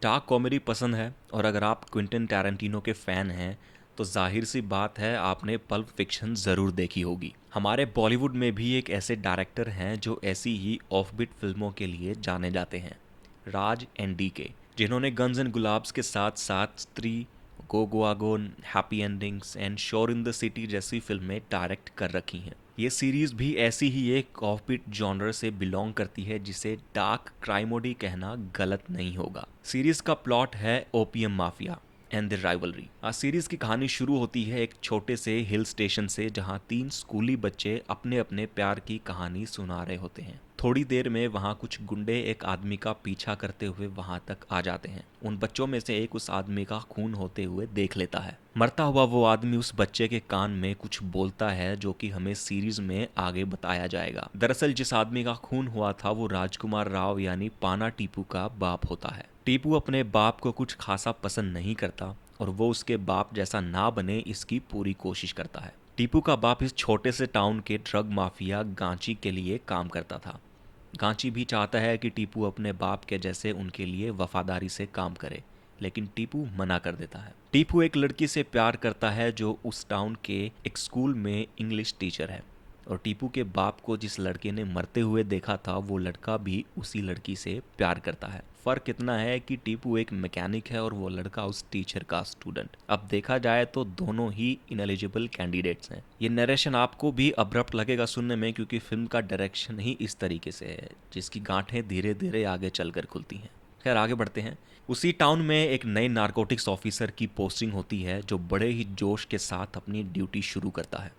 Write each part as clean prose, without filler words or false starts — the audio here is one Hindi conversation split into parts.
डार्क कॉमेडी पसंद है और अगर आप क्विंटन टैरेंटिनो के फैन हैं तो जाहिर सी बात है आपने पल्प फिक्शन ज़रूर देखी होगी। हमारे बॉलीवुड में भी एक ऐसे डायरेक्टर हैं जो ऐसी ही ऑफबीट फिल्मों के लिए जाने जाते हैं, राज एंड डी के, जिन्होंने गन्स एंड गुलाब्स के साथ साथ स्त्री, गो गोआ गोन, हैप्पी एंडिंग्स एंड शोर इन द सिटी जैसी फिल्में डायरेक्ट कर रखी हैं। ये सीरीज भी ऐसी ही एक ऑफबीट जॉनर से बिलोंग करती है जिसे डार्क क्राइमोडी कहना गलत नहीं होगा। सीरीज का प्लॉट है opium mafia and the rivalry. Series की कहानी शुरू होती है एक छोटे से हिल स्टेशन से जहां 3 स्कूली बच्चे अपने अपने प्यार की कहानी सुना रहे होते हैं। थोड़ी देर में वहां कुछ गुंडे एक आदमी का पीछा करते हुए वहां तक आ जाते हैं। उन बच्चों में से एक उस आदमी का खून होते हुए देख लेता है। मरता हुआ वो आदमी उस बच्चे के कान में कुछ बोलता है जो कि हमें सीरीज में आगे बताया जाएगा। दरअसल जिस आदमी का खून हुआ था वो राजकुमार राव यानी पाना टीपू का बाप होता है। टीपू अपने बाप को कुछ खासा पसंद नहीं करता और वो उसके बाप जैसा ना बने इसकी पूरी कोशिश करता है। टीपू का बाप इस छोटे से टाउन के ड्रग माफिया गांची के लिए काम करता था। गांची भी चाहता है कि टीपू अपने बाप के जैसे उनके लिए वफादारी से काम करे, लेकिन टीपू मना कर देता है। टीपू एक लड़की से प्यार करता है जो उस टाउन के एक स्कूल में इंग्लिश टीचर है और टीपू के बाप को जिस लड़के ने मरते हुए देखा था वो लड़का भी उसी लड़की से प्यार करता है। फर्क इतना है कि टीपू एक मैकेनिक है और वो लड़का उस टीचर का स्टूडेंट। अब देखा जाए तो दोनों ही इनएलिजिबल कैंडिडेट्स हैं। ये नरेशन आपको भी अब्रप्ट लगेगा सुनने में क्योंकि फिल्म का डायरेक्शन ही इस तरीके से है जिसकी गांठें धीरे धीरे आगे चलकर खुलती हैं। खैर आगे बढ़ते हैं। उसी टाउन में एक नए नारकोटिक्स ऑफिसर की पोस्टिंग होती है जो बड़े ही जोश के साथ अपनी ड्यूटी शुरू करता है।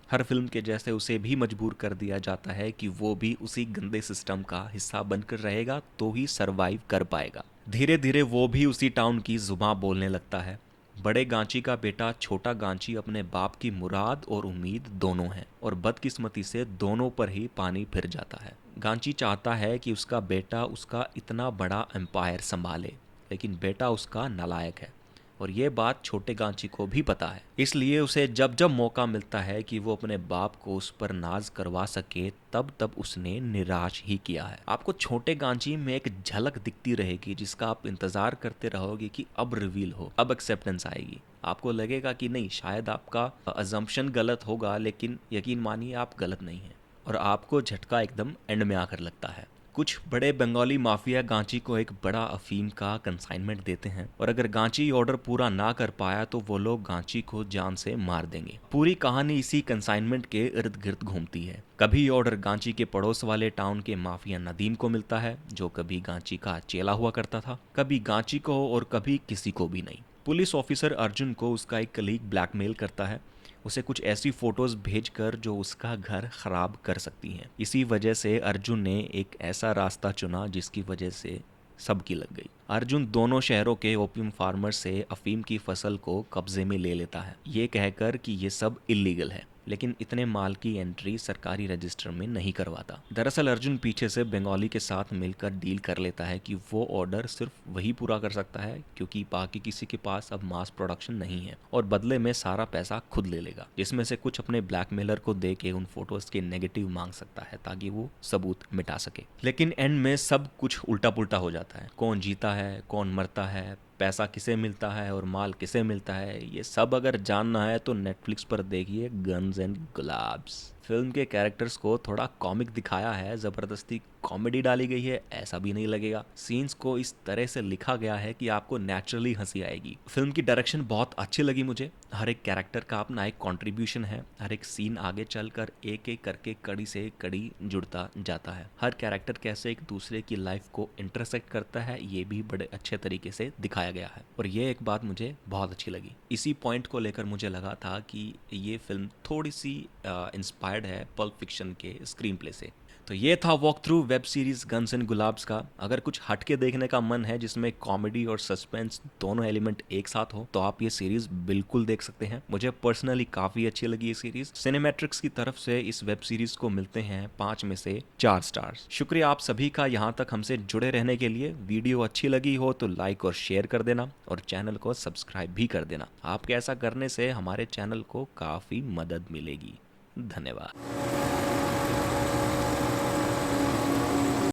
हर फिल्म के जैसे उसे भी मजबूर कर दिया जाता है कि वो भी उसी गंदे सिस्टम का हिस्सा बनकर रहेगा तो ही सरवाइव कर पाएगा। धीरे धीरे वो भी उसी टाउन की जुबान बोलने लगता है। बड़े गांची का बेटा छोटा गांची अपने बाप की मुराद और उम्मीद दोनों है और बदकिस्मती से दोनों पर ही पानी फिर जाता है। गांची चाहता है कि उसका बेटा उसका इतना बड़ा एम्पायर संभाले, लेकिन बेटा उसका नालायक है और ये बात छोटे गांची को भी पता है। इसलिए उसे जब जब मौका मिलता है कि वो अपने बाप को उस पर नाज करवा सके तब तब उसने निराश ही किया है। आपको छोटे गांची में एक झलक दिखती रहेगी जिसका आप इंतजार करते रहोगे कि अब रिवील हो, अब एक्सेप्टेंस आएगी। आपको लगेगा कि नहीं, शायद आपका अजम्पशन गलत होगा, लेकिन यकीन मानिए आप गलत नहीं हैं और आपको झटका एकदम एंड में आकर लगता है। कुछ बड़े बंगाली माफिया गांची को एक बड़ा अफीम का कंसाइनमेंट देते हैं और अगर गांची ऑर्डर पूरा ना कर पाया तो वो लोग गांची को जान से मार देंगे। पूरी कहानी इसी कंसाइनमेंट के इर्द गिर्द घूमती है। कभी ऑर्डर गांची के पड़ोस वाले टाउन के माफिया नदीम को मिलता है जो कभी गांची का चेला हुआ करता था, कभी गांची को और कभी किसी को भी नहीं। पुलिस ऑफिसर अर्जुन को उसका एक कलीग ब्लैकमेल करता है, उसे कुछ ऐसी फोटोज भेजकर जो उसका घर खराब कर सकती हैं। इसी वजह से अर्जुन ने एक ऐसा रास्ता चुना जिसकी वजह से सबकी लग गई। अर्जुन दोनों शहरों के ओपियम फार्मर से अफीम की फसल को कब्जे में ले लेता है, ये कहकर कि ये सब इलीगल है, लेकिन इतने माल की एंट्री सरकारी रजिस्टर में नहीं करवाता। दरअसल अर्जुन पीछे से बंगाली के साथ मिलकर डील कर लेता है कि वो ऑर्डर सिर्फ वही पूरा कर सकता है क्योंकि बाकी किसी के पास अब मास प्रोडक्शन नहीं है और बदले में सारा पैसा खुद ले लेगा, जिसमें से कुछ अपने ब्लैकमेलर को दे के उन फोटोज के नेगेटिव मांग सकता है ताकि वो सबूत मिटा सके। लेकिन एंड में सब कुछ उल्टा पुल्टा हो जाता है। कौन जीता है, कौन मरता है, पैसा किसे मिलता है और माल किसे मिलता है, ये सब अगर जानना है तो नेटफ्लिक्स पर देखिए गन्स एंड गुलाब्स। फिल्म के कैरेक्टर्स को थोड़ा कॉमिक दिखाया है, ज़बरदस्ती कॉमेडी डाली गई है ऐसा भी नहीं लगेगा। सीन्स को इस तरह से लिखा गया है कि आपको नेचुरली हंसी आएगी। फिल्म की डायरेक्शन बहुत अच्छी लगी मुझे। हर एक कैरेक्टर का अपना एक कंट्रीब्यूशन है। हर एक सीन आगे चलकर एक एक करके कड़ी से कड़ी जुड़ता जाता है। हर कैरेक्टर कैसे एक दूसरे की लाइफ को इंटरसेक्ट करता है ये भी बड़े अच्छे तरीके से दिखाया गया है और ये एक बात मुझे बहुत अच्छी लगी। इसी पॉइंट को लेकर मुझे लगा था कि ये फिल्म थोड़ी सी इंस्पायर्ड है पल्प फिक्शन के स्क्रीन प्ले से। तो ये था walk through web series guns and Gulaabs का। अगर कुछ हटके देखने का मन है जिसमें कॉमेडी और सस्पेंस दोनों एलिमेंट एक साथ हो तो आप ये सीरीज बिल्कुल देख सकते हैं। मुझे पर्सनली काफी अच्छी लगी ये सीरीज। सिनेमैट्रिक्स की तरफ से इस वेब सीरीज को मिलते हैं 5 में से 4 स्टार्स। शुक्रिया आप सभी का यहाँ तक हमसे जुड़े रहने के लिए। वीडियो अच्छी लगी हो तो लाइक और शेयर कर देना और चैनल को सब्सक्राइब भी कर देना। आपके ऐसा करने से हमारे चैनल को काफी मदद मिलेगी। धन्यवाद।